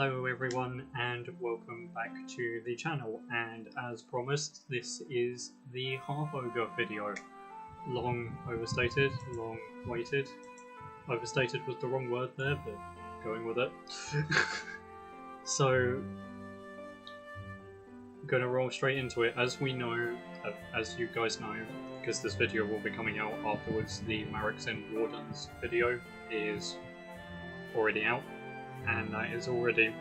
Hello everyone and welcome back to the channel, and as promised this is the Half-Ogre video. Long overstated, long waited. Overstated was the wrong word there, but going with it. So, I'm gonna roll straight into it. As we know, as you guys know, because this video will be coming out afterwards, the Mareks and Wardens video is already out. And that is already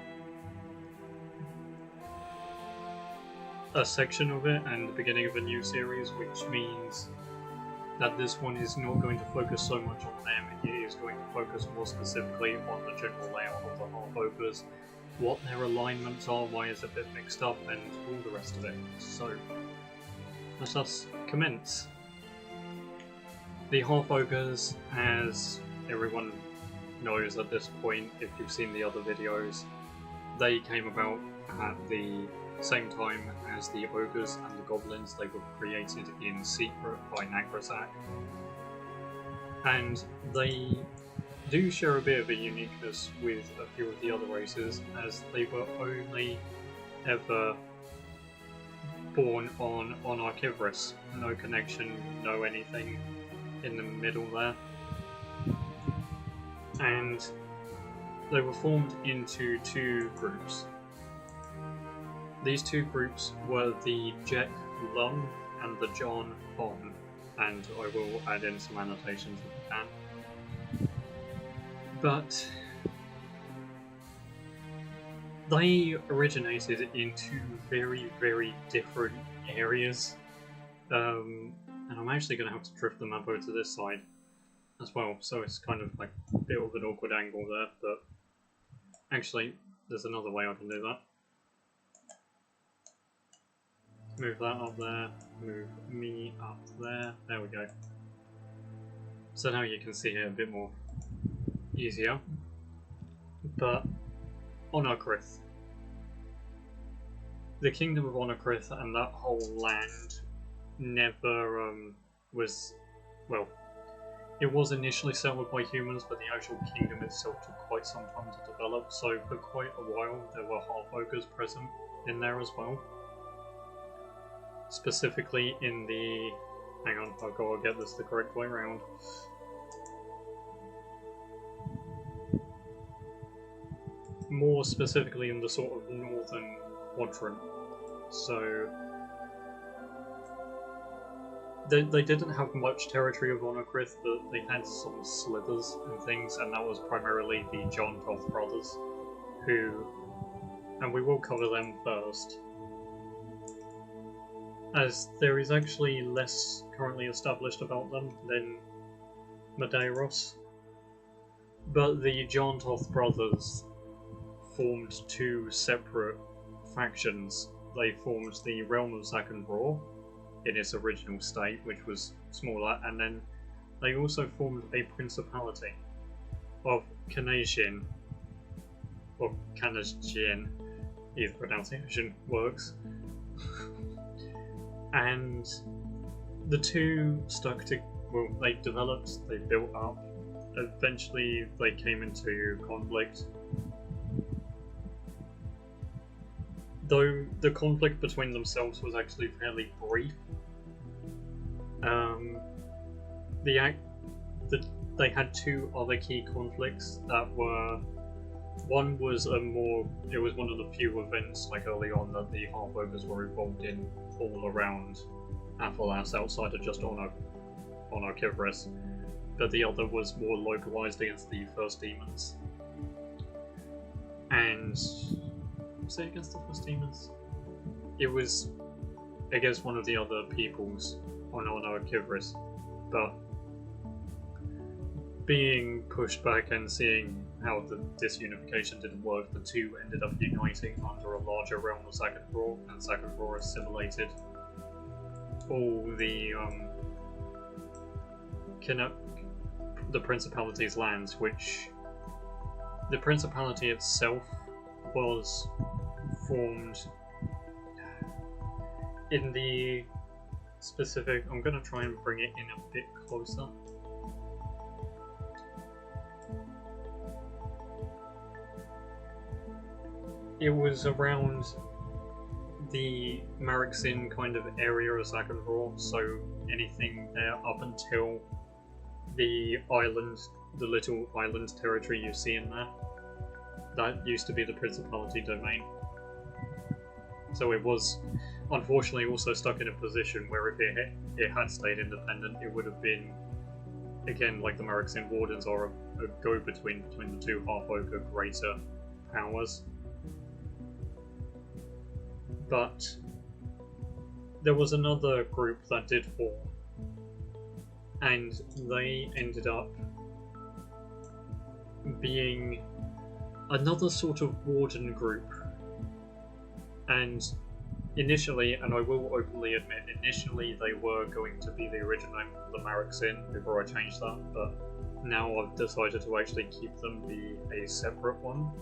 a section of it and the beginning of a new series, which means that this one is not going to focus so much on them. It is going to focus more specifically on the general layout of the Half-Ogres, what their alignments are, why it's a bit mixed up, and all the rest of it. So, let us commence. The Half-Ogres, as everyone knows at this point, if you've seen the other videos, they came about at the same time as the Ogres and the Goblins. They were created in secret by Nagrasak, and they do share a bit of a uniqueness with a few of the other races, as they were only ever born on Ogres. No connection, no anything in the middle there. And they were formed into two groups. These two groups were the Jack Lung and the John Hong, and I will add in some annotations if I can. But they originated in two very, very different areas, and I'm actually going to have to drift the map over to this side as well, so it's kind of like a bit of an awkward angle there, but actually there's another way I can do that. Move that up there, move me up there, there we go. So now you can see it a bit more easier. But Ogres, the Kingdom of Ogres and that whole land never was, well, it was initially settled by humans, but the actual kingdom itself took quite some time to develop, so for quite a while there were Half-Ogres present in there as well. Specifically in the... hang on, I've got to get this the correct way around. More specifically in the sort of northern quadrant. So They didn't have much territory of Ogres, but they had sort of slithers and things, and that was primarily the John Toth brothers, who, and we will cover them first, as there is actually less currently established about them than Medeiros. But the John Toth brothers formed two separate factions. They formed the Realm of Zakkenroar in its original state, which was smaller, and then they also formed a principality of Kanajin, or Kanajin, either pronunciation works. And the two stuck to, well, they developed, they built up, eventually they came into conflict. Though the conflict between themselves was actually fairly brief. They had two other key conflicts that were... one was a more... it was one of the few events, like early on, that the Half-Ogres were involved in all around Aphalas, outside of just Ogres. But the other was more localized against the First Demons. And... was it against the First Demons? It was against one of the other peoples on Ogres, but being pushed back and seeing how the disunification didn't work, the two ended up uniting under a larger realm of Zakkenroar, and Zakkenroar assimilated all the Principality's lands, which the Principality itself was formed in the specific... I'm going to try and bring it in a bit closer. it was around the Marixin kind of area of Zaganror, so anything there up until the island, the little island territory you see in there, that used to be the Principality domain. So it was, unfortunately, also stuck in a position where if it had stayed independent, it would have been, again, like the Marixin Wardens are a go-between between the two Half-Ogre greater powers. But there was another group that did form, and they ended up being another sort of warden group. And initially, and I will openly admit, initially they were going to be the original name of the Marixin before I changed that, but now I've decided to actually keep them be a separate one,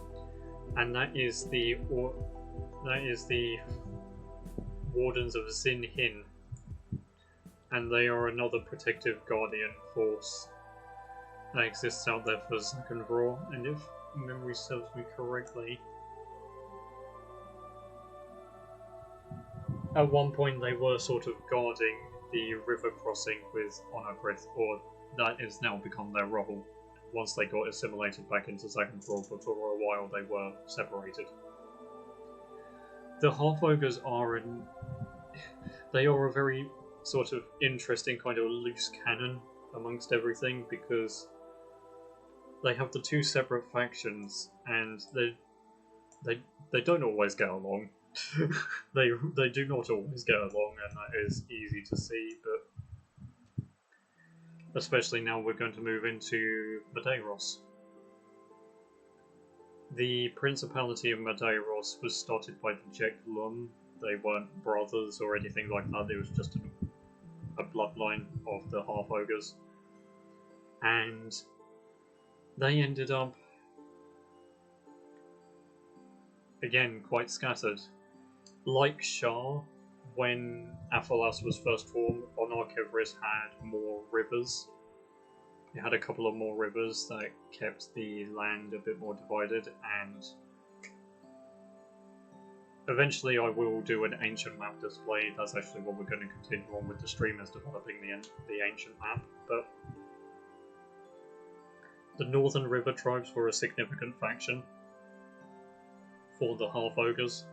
and that is the Wardens of Xin Hin, and they are another protective guardian force that exists out there for Zaganror, and if memory serves me correctly, at one point they were sort of guarding the river crossing with Ogres, or that has now become their role. Once they got assimilated back into Zaganror, but for a while they were separated. The Half-Ogres are they are a very sort of interesting kind of loose cannon amongst everything, because they have the two separate factions and they don't always get along. they do not always get along, and that is easy to see, but especially now we're going to move into Medeiros. The Principality of Medeiros was started by the Jeklum. They weren't brothers or anything like that, it was just a bloodline of the Half-Ogres. And they ended up, again, quite scattered. Like Shah, when Aphalas was first formed, Ogres had more rivers. It had a couple of more rivers that kept the land a bit more divided, and eventually I will do an ancient map display. That's actually what we're going to continue on with the stream, is developing the ancient map. But the Northern River tribes were a significant faction for the Half-Ogres.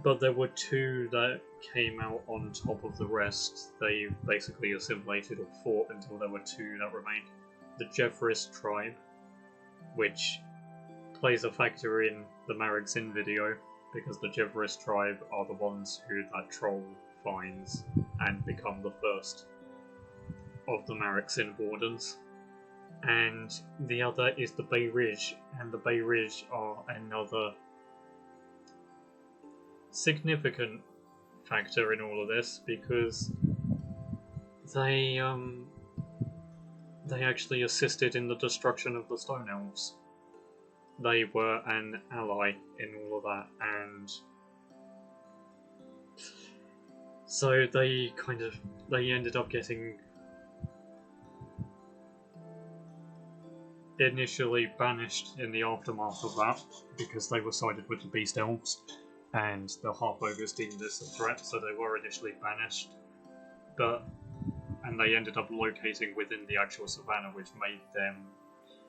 But there were two that came out on top of the rest. They basically assimilated or fought until there were two that remained. The Jeffris tribe, which plays a factor in the Marixin video, because the Jeffris tribe are the ones who that troll finds and become the first of the Marixin Wardens. And the other is the Bay Ridge, and the Bay Ridge are another significant factor in all of this, because they actually assisted in the destruction of the Stone Elves. They were an ally in all of that, and so they ended up getting initially banished in the aftermath of that, because they were sided with the Beast Elves, and the Half-Ogres deemed this a threat, so they were initially banished. And they ended up locating within the actual savannah, which made them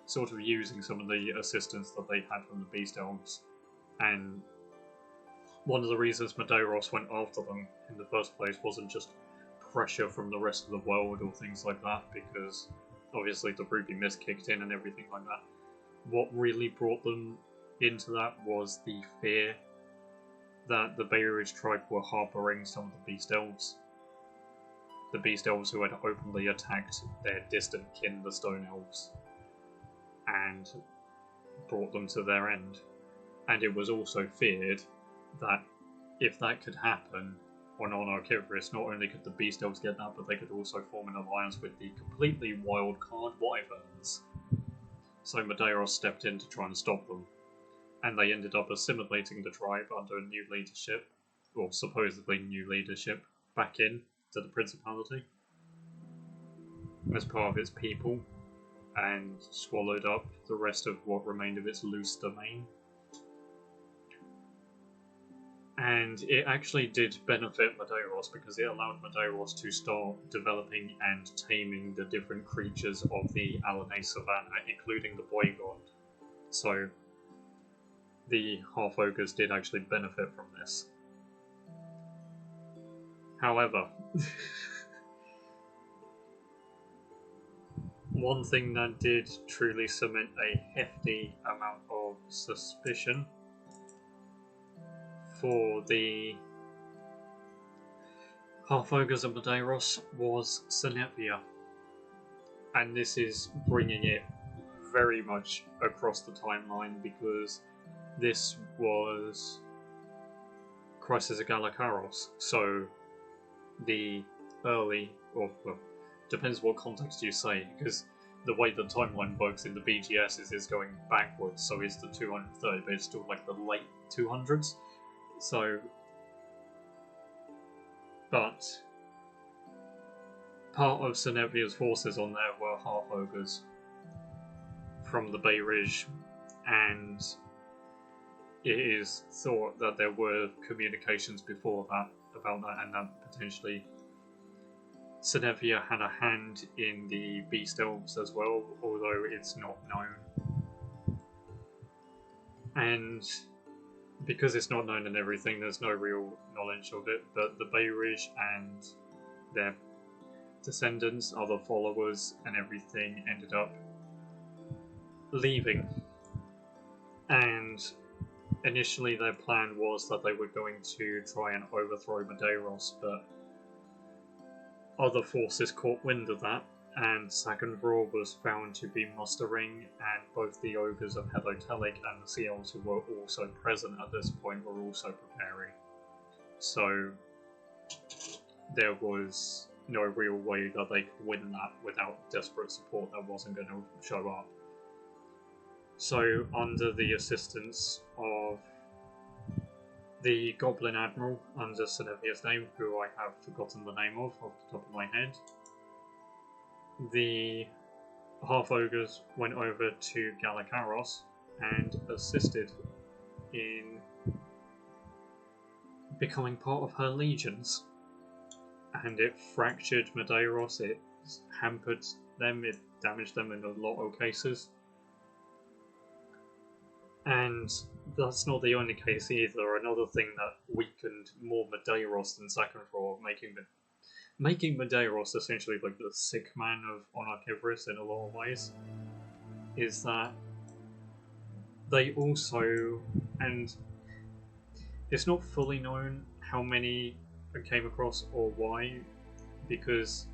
sort of using some of the assistance that they had from the Beast Elves. And one of the reasons Medeiros went after them in the first place wasn't just pressure from the rest of the world or things like that, because obviously the Ruby Mist kicked in and everything like that. What really brought them into that was the fear that the Bay Ridge tribe were harbouring some of the Beast Elves. The Beast Elves who had openly attacked their distant kin, the Stone Elves, and brought them to their end. And it was also feared that if that could happen on Ogres, not only could the Beast Elves get that, but they could also form an alliance with the completely wild card Wyverns. So Medeiros stepped in to try and stop them, and they ended up assimilating the tribe under new leadership, or supposedly new leadership, back in to the Principality as part of its people, and swallowed up the rest of what remained of its loose domain. And it actually did benefit Medeiros because it allowed Medeiros to start developing and taming the different creatures of the Alanay Savannah, including the Boy God. So the Half-Ogres did actually benefit from this. However, one thing that did truly cement a hefty amount of suspicion for the Half-Ogres of Medeiros was Senetvia. And this is bringing it very much across the timeline because this was Crisis of Galakaros, so the early, or well, depends what context you say, because the way the timeline works in the BGS is it's going backwards, so it's the 230, but it's still like the late 200s. So, but part of Senetvia's forces on there were Half-Ogres from the Bay Ridge, and it is thought that there were communications before that about that, and that potentially Senetvia had a hand in the Beast Elves as well, although it's not known. And because it's not known and everything, there's no real knowledge of it, but the Bay Ridge and their descendants, other followers and everything ended up leaving. And initially their plan was that they were going to try and overthrow Medeiros, but other forces caught wind of that, and Saganvor was found to be mustering, and both the Ogres of Hedotelic and the Sea Elves who were also present at this point were also preparing. So there was no real way that they could win that without desperate support that wasn't going to show up. So under the assistance of the Goblin Admiral under Senetvia's name, who I have forgotten the name of off the top of my head, the Half-Ogres went over to Galakaros and assisted in becoming part of her legions. And it fractured Medeiros, it hampered them, it damaged them in a lot of cases. And that's not the only case either. Another thing that weakened more Medeiros than Saganvor, making Medeiros essentially like the sick man of Monarch Everest in a lot of ways, is that they also, and it's not fully known how many came across or why, because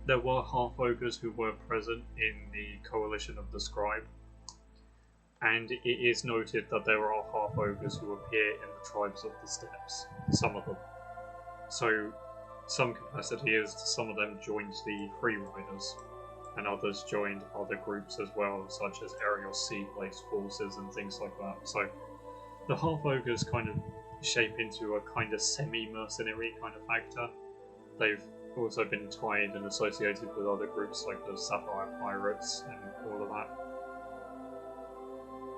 there were Half-Ogres who were present in the Coalition of the Scribe, and it is noted that there are Half-Ogres who appear in the Tribes of the Steppes, some of them. So, some capacity is some of them joined the Free Riders, and others joined other groups as well, such as aerial sea-based forces and things like that. So, the Half-Ogres kind of shape into a kind of semi-mercenary kind of factor. They've also been tied and associated with other groups like the Sapphire Pirates and all of that.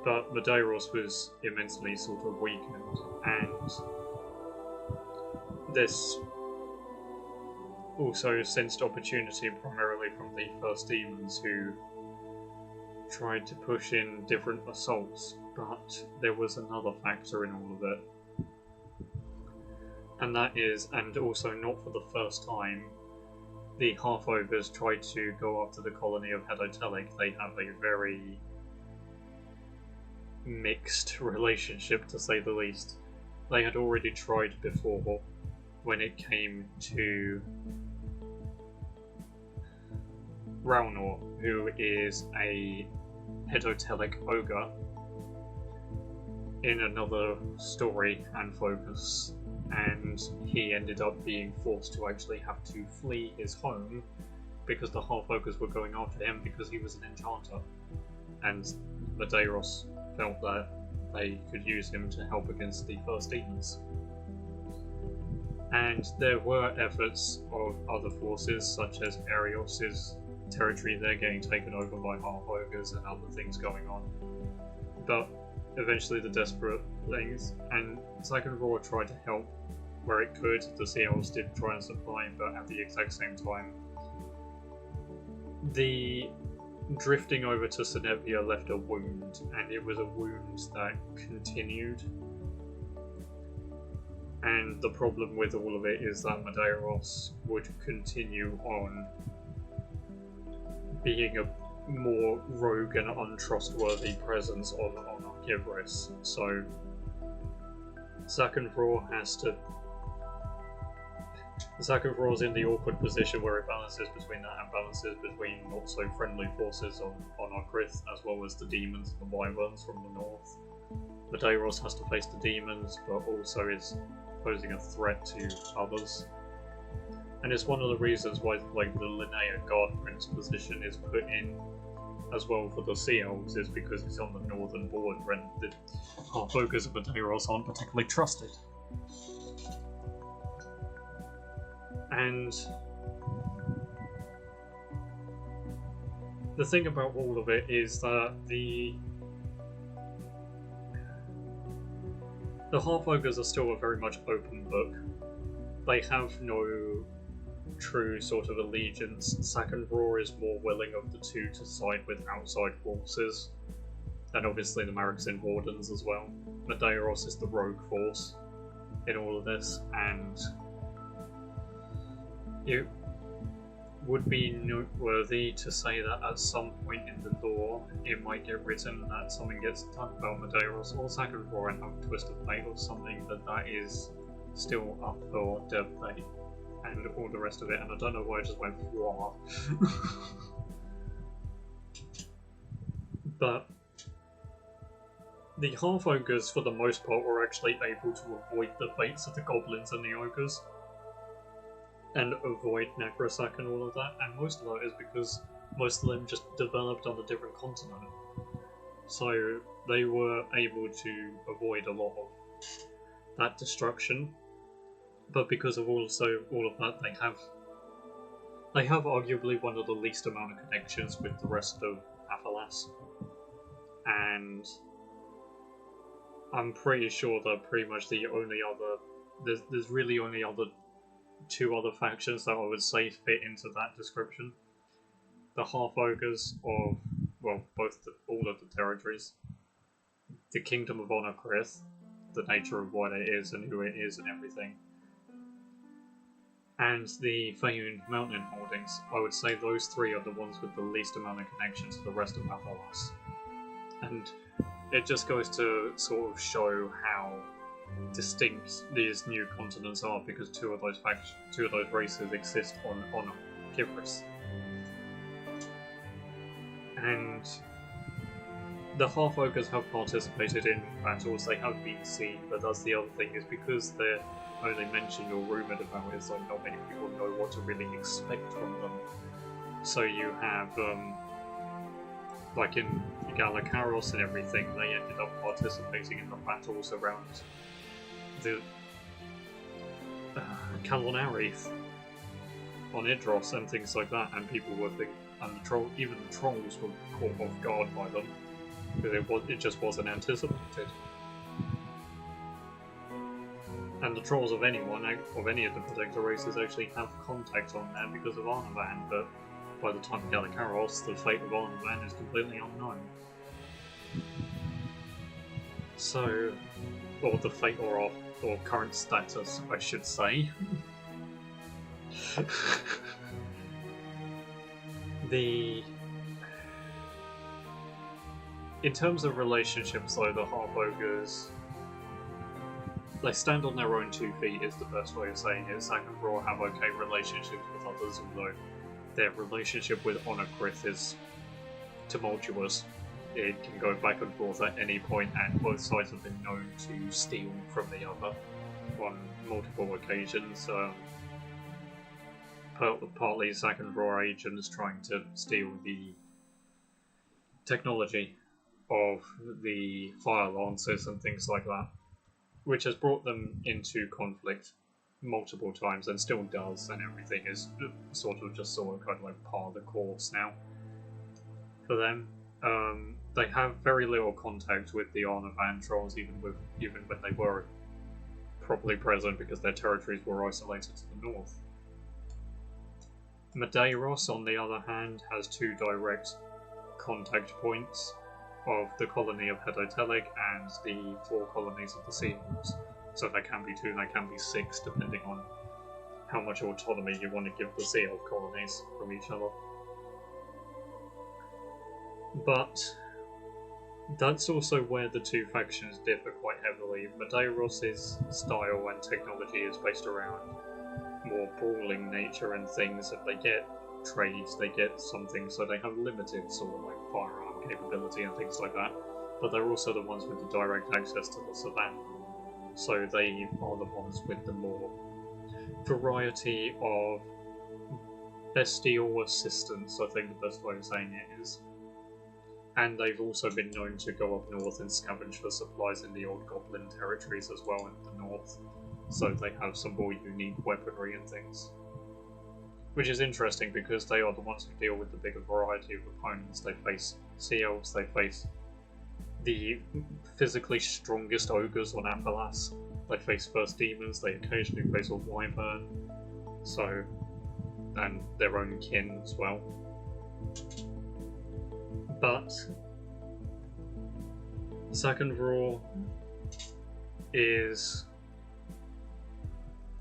But Medeiros was immensely sort of weakened, and this also sensed opportunity primarily from the First Demons, who tried to push in different assaults, but there was another factor in all of it. And that is, and also not for the first time, the Half-Ogres tried to go after the colony of Hedotelic. They have a very mixed relationship, to say the least. They had already tried before when it came to Raunor, who is a Hedotelic ogre in another story and focus, and he ended up being forced to actually have to flee his home because the Half-Ogres were going after him because he was an enchanter, and Medeiros felt that they could use him to help against the First Demons. And there were efforts of other forces, such as Arios' territory there getting taken over by Half-Ogres and other things going on. But eventually the desperate things, and Second Roar tried to help where it could. The Sea Elves did try and supply, but at the exact same time, the drifting over to Senevia left a wound, and it was a wound that continued. And the problem with all of it is that Medeiros would continue on being a more rogue and untrustworthy presence on Ogres. So Second Roar is in the awkward position where it balances between that and balances between not so friendly forces on Ogres, as well as the demons and the wyverns from the north. Medeiros has to face the demons, but also is posing a threat to others. And it's one of the reasons why like the Linnea Guard Prince position is put in as well for the Sea Elves, is because it's on the northern border and the Half-Ogres of Medeiros aren't particularly trusted. And the thing about all of it is that the Half-Ogres are still a very much open book. They have no true sort of allegiance. Second Roar is more willing of the two to side with outside forces, and obviously the Marixin Wardens as well. Medeiros is the rogue force in all of this, and it would be noteworthy to say that at some point in the lore it might get written that something gets done about Medeiros or Second Roar and have a twist of fate or something, that is still up for debate and all the rest of it, and I don't know why I just went wah. But the Half-Ogres for the most part were actually able to avoid the fates of the Goblins and the Ogres and avoid Necrosack and all of that, and most of that is because most of them just developed on a different continent. So they were able to avoid a lot of that destruction, but because of also all of that, they have arguably one of the least amount of connections with the rest of Aphalas, and I'm pretty sure that pretty much the only other there's really only two other factions that I would say fit into that description. The Half-Ogres of, well, all of the territories, the Kingdom of Onokrith, the nature of what it is and who it is and everything, and the Feyun Mountain Holdings. I would say those three are the ones with the least amount of connection to the rest of Aphalas. And it just goes to sort of show how distinct these new continents are, because two of those races exist on Kivris. And the Half-Ogres have participated in battles, they have been seen, but that's the other thing, is because they're only mentioned or rumoured about, is like not many people know what to really expect from them. So you have, like in Galakaros and everything, they ended up participating in the battles around the Kalonarith on Idros and things like that, and people were even the trolls were caught off guard by them, because it just wasn't anticipated. And the trolls of any of the Protector races actually have contact on there because of Arnavan, but by the time of Galakaros, the fate of Arnavan is completely unknown. So, or the fate or current status, I should say. In terms of relationships though, the Half-Ogres, they stand on their own 2 feet is the best way of saying it. Second Roar have okay relationships with others, although their relationship with Onokrith is tumultuous. It can go back and forth at any point, and both sides have been known to steal from the other on multiple occasions. Partly Second Roar agents trying to steal the technology of the Fire Lancers and things like that, which has brought them into conflict multiple times and still does, and everything is sort of kind of like par the course now for them. they have very little contact with the Arnavan trolls, even when they were properly present, because their territories were isolated to the north. Medeiros, on the other hand, has 2 direct contact points of the colony of Hedotelic and the 4 colonies of the Sea Elves. So there can be 2, there can be 6, depending on how much autonomy you want to give the Sea Elf colonies from each other. But that's also where the 2 factions differ quite heavily. Medeiros' style and technology is based around more brawling nature and things. If they get trades, they get something, so they have limited sort of like firearm capability and things like that. But they're also the ones with the direct access to the savannah, so they are the ones with the more variety of bestial assistance, I think the best way of saying it is. And they've also been known to go up north and scavenge for supplies in the old goblin territories as well in the north, so they have some more unique weaponry and things. Which is interesting because they are the ones who deal with the bigger variety of opponents. They face Sea Elves, they face the physically strongest ogres on Aphalas, they face first demons, they occasionally face a wyvern, so, and their own kin as well. But Second Roar is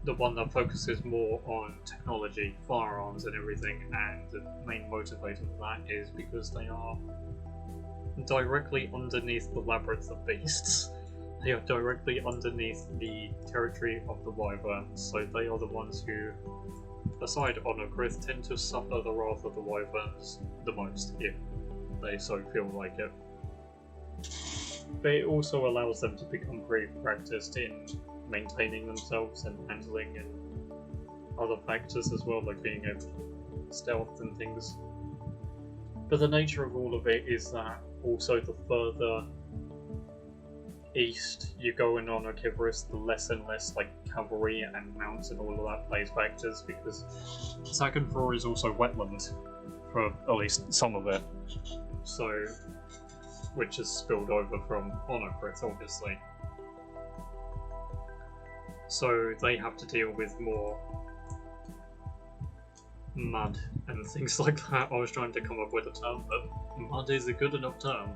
the one that focuses more on technology, firearms and everything, and the main motivator for that is because they are directly underneath the Labyrinth of Beasts. They are directly underneath the territory of the Wyverns, so they are the ones who, aside on Ogres, tend to suffer the wrath of the Wyverns the most, if they so feel like it. But it also allows them to become pretty practiced in maintaining themselves and handling and other factors as well, like being able to stealth and things. But the nature of all of it is that also the further east you go in on Ogres, the less and less like cavalry and mounts and all of that plays factors, because Second Roar is also wetland for at least some of it, so which has spilled over from Ogres, obviously. So they have to deal with more mud and things like that. I was trying to come up with a term, but mud is a good enough term.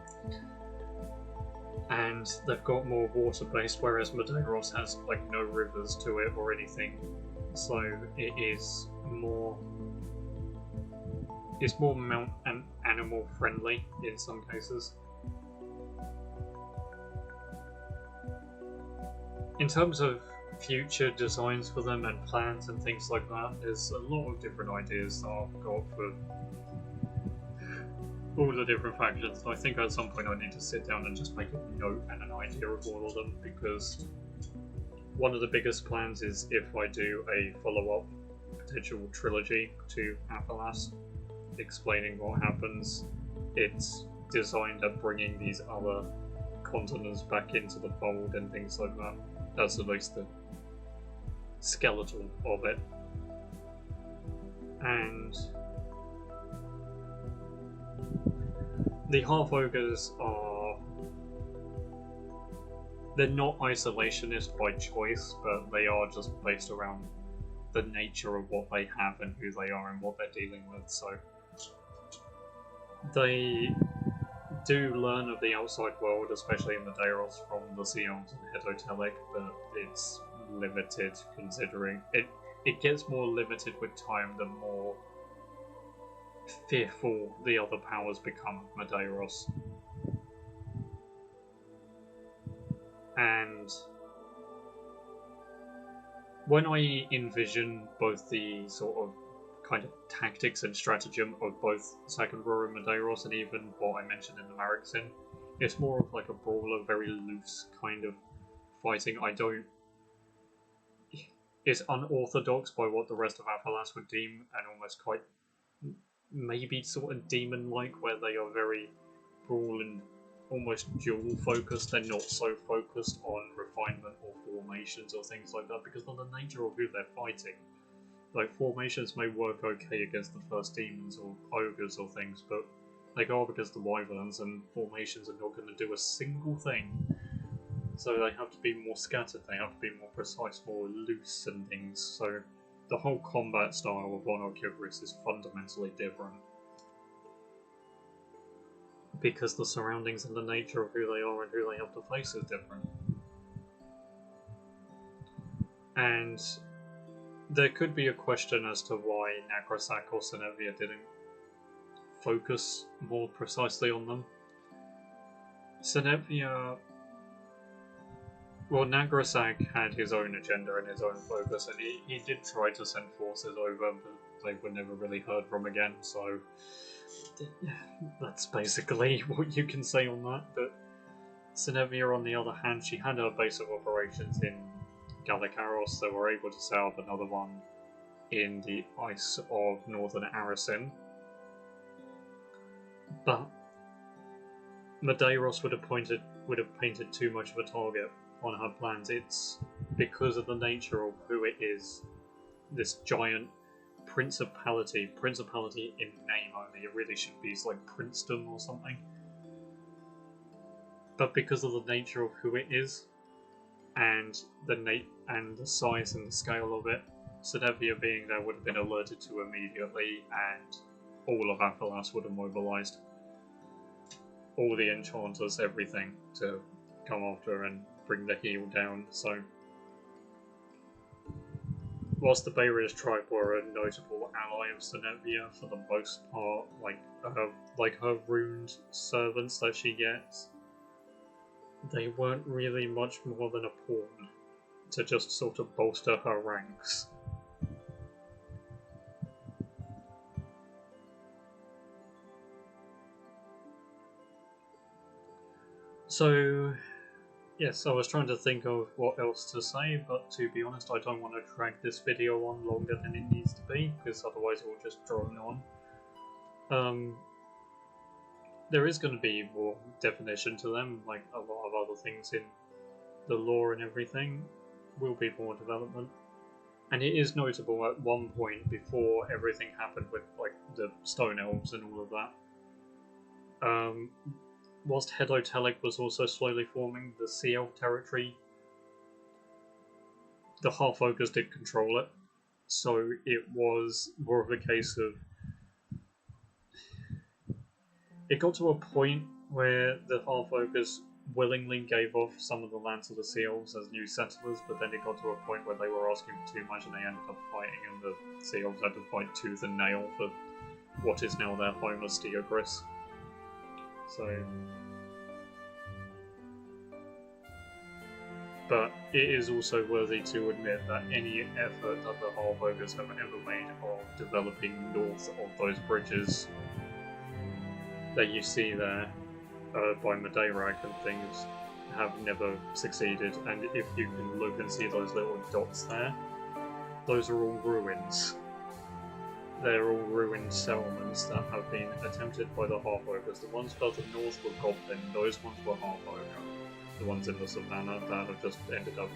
And they've got more water-based, whereas Medeiros has like no rivers to it or anything. So it is more... it's more mount and animal friendly in some cases. In terms of future designs for them and plans and things like that, there's a lot of different ideas that I've got for all the different factions. I think at some point I need to sit down and just make a note and an idea of all of them, because one of the biggest plans is if I do a follow-up potential trilogy to Aphalas, explaining what happens. It's designed at bringing these other continents back into the fold and things like that. That's at least the skeletal of it. And the Half-Ogres are... they're not isolationist by choice, but they are just based around the nature of what they have and who they are and what they're dealing with, so they do learn of the outside world, especially in Medeiros, from the Sea Elves and Hedotelic, but it's limited considering it gets more limited with time the more fearful the other powers become of Medeiros. And when I envision both the sort of kind of tactics and stratagem of both Second Roar and Medeiros, and even what I mentioned in the Marixin, it's more of like a brawler, very loose kind of fighting. It's unorthodox by what the rest of Aphalas would deem, and almost quite maybe sort of demon-like, where they are very brawl and almost dual focused. They're not so focused on refinement or formations or things like that, because of the nature of who they're fighting. Like, formations may work okay against the first demons or ogres or things, but Like, oh, because the wyverns and formations are not going to do a single thing. So they have to be more scattered, they have to be more precise, more loose and things. So the whole combat style of Ogres is fundamentally different. Because the surroundings and the nature of who they are and who they have to face is different. And there could be a question as to why Nagrasak or Senevia didn't focus more precisely on them. Senevia... Well, Nagrasak had his own agenda and his own focus, and he did try to send forces over, but they were never really heard from again, so that's basically what you can say on that. But Senevia, on the other hand, she had her base of operations in Gallicaros. They were able to set up another one in the ice of northern Arisen. But Medeiros would have painted too much of a target on her plans. It's because of the nature of who it is, this giant principality in name only. It really should be like Princeton or something. But because of the nature of who it is, and the size and the scale of it, Senevia being there would have been alerted to immediately, and all of Aphalas would have mobilized. All the enchanters, everything, to come after and bring the heel down. So, whilst the Bayrish tribe were a notable ally of Senevia for the most part, like her ruined servants that she gets, they weren't really much more than a pawn to just sort of bolster her ranks. So, yes, I was trying to think of what else to say, but to be honest, I don't want to drag this video on longer than it needs to be, because otherwise it will just drone on. There is going to be more definition to them, like a lot of other things in the lore and everything will be more development. And it is notable at one point, before everything happened with like the Stone Elves and all of that, whilst Hedotelic was also slowly forming the Sea Elf territory, the Half-Ogres did control it, so it was more of a case of... It got to a point where the Half-Ogres willingly gave off some of the lands of the Sea Elves as new settlers, but then it got to a point where they were asking for too much and they ended up fighting, and the Sea Elves had to fight tooth and nail for what is now their home as Ogres. So... But it is also worthy to admit that any effort that the Half-Ogres have ever made of developing north of those bridges that you see there by Medeirak and things have never succeeded. And if you can look and see those little dots there, those are all ruins. They're all ruined settlements that have been attempted by the Half-Ogres. The ones further north were Goblin, those ones were Half-Ogre. The ones in the savannah that have just ended up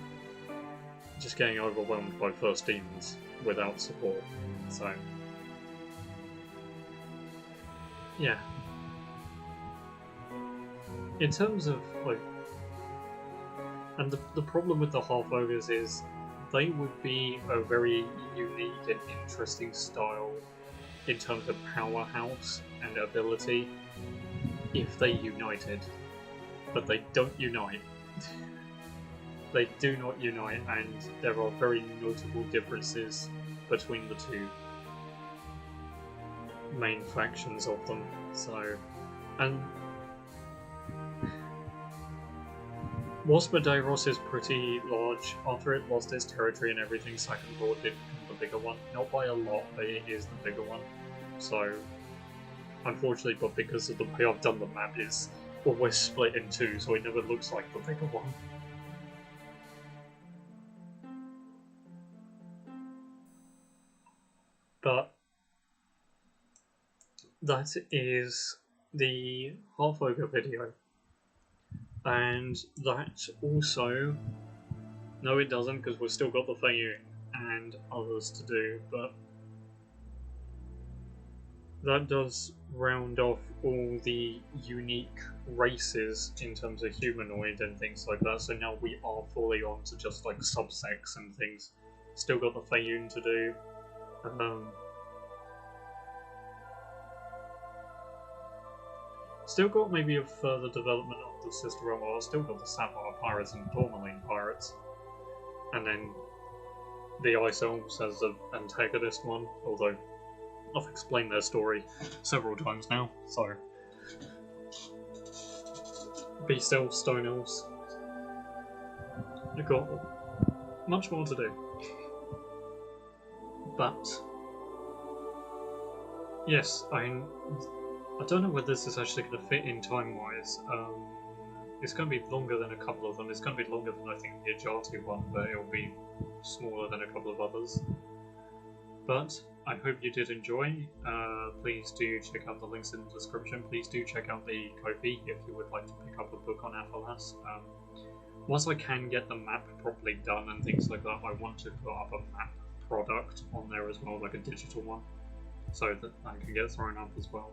just getting overwhelmed by first demons without support. So, yeah. In terms of, like... And the problem with the Half-Ogres is they would be a very unique and interesting style in terms of powerhouse and ability if they united. But they don't unite. They do not unite, and there are very notable differences between the two main factions of them. So, and whilst Medeiros is pretty large, after it lost its territory and everything, Second Lord did become the bigger one. Not by a lot, but it is the bigger one. So, unfortunately, but because of the way I've done the map, is always split in two, so it never looks like the bigger one. But that is the Half-Ogre video. And that also... No, it doesn't, because we've still got the Feyung and others to do, but that does round off all the unique races in terms of humanoid and things like that. So now we are fully on to just like subsects and things. Still got the Fayoon to do. Still got maybe a further development of the Sister Realm. Well, still got the Sapphire Pirates and Tourmaline Pirates. And then the Ice Elves as the antagonist one, although I've explained their story several times now, so... Beast Elves, Stone Elves. I've got much more to do. But... yes, I don't know whether this is actually going to fit in time-wise. It's going to be longer than a couple of them. It's going to be longer than I think the Ajati one, but it'll be smaller than a couple of others. But I hope you did enjoy. Please do check out the links in the description. Please do check out the Ko-fi if you would like to pick up a book on Aphalas. Once I can get the map properly done and things like that, I want to put up a map product on there as well, like a digital one, so that I can get thrown up as well.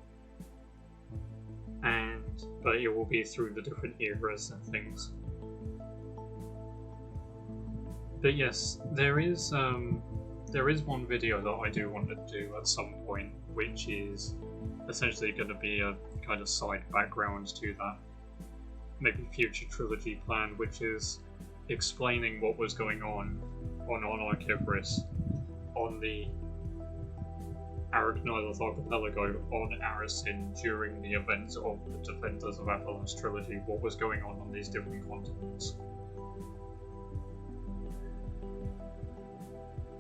But it will be through the different eras and things. But yes, there is one video that I do want to do at some point, which is essentially going to be a kind of side background to that maybe future trilogy plan, which is explaining what was going on Ogres, on the Arachnoides Archipelago on Aracyn during the events of the Defenders of Aphalas trilogy, what was going on these different continents.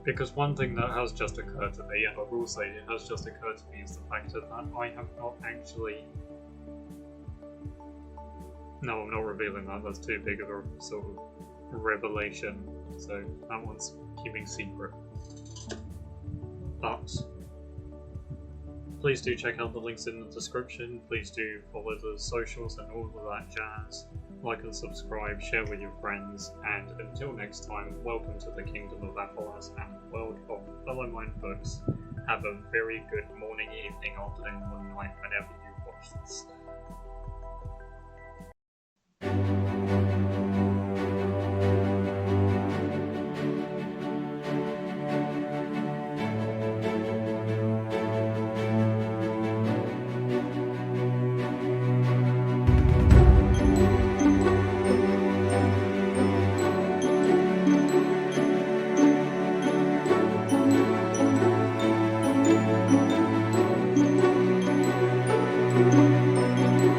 Because one thing that has just occurred to me, and I will say it has just occurred to me, is the fact that I have not actually... No, I'm not revealing that, that's too big of a sort of revelation, so that one's keeping secret. But please do check out the links in the description, please do follow the socials and all of that jazz, like and subscribe, share with your friends, and until next time, welcome to the Kingdom of Aphalas and the world of Fellow Mind books. Have a very good morning, evening, afternoon, or night whenever you watch this.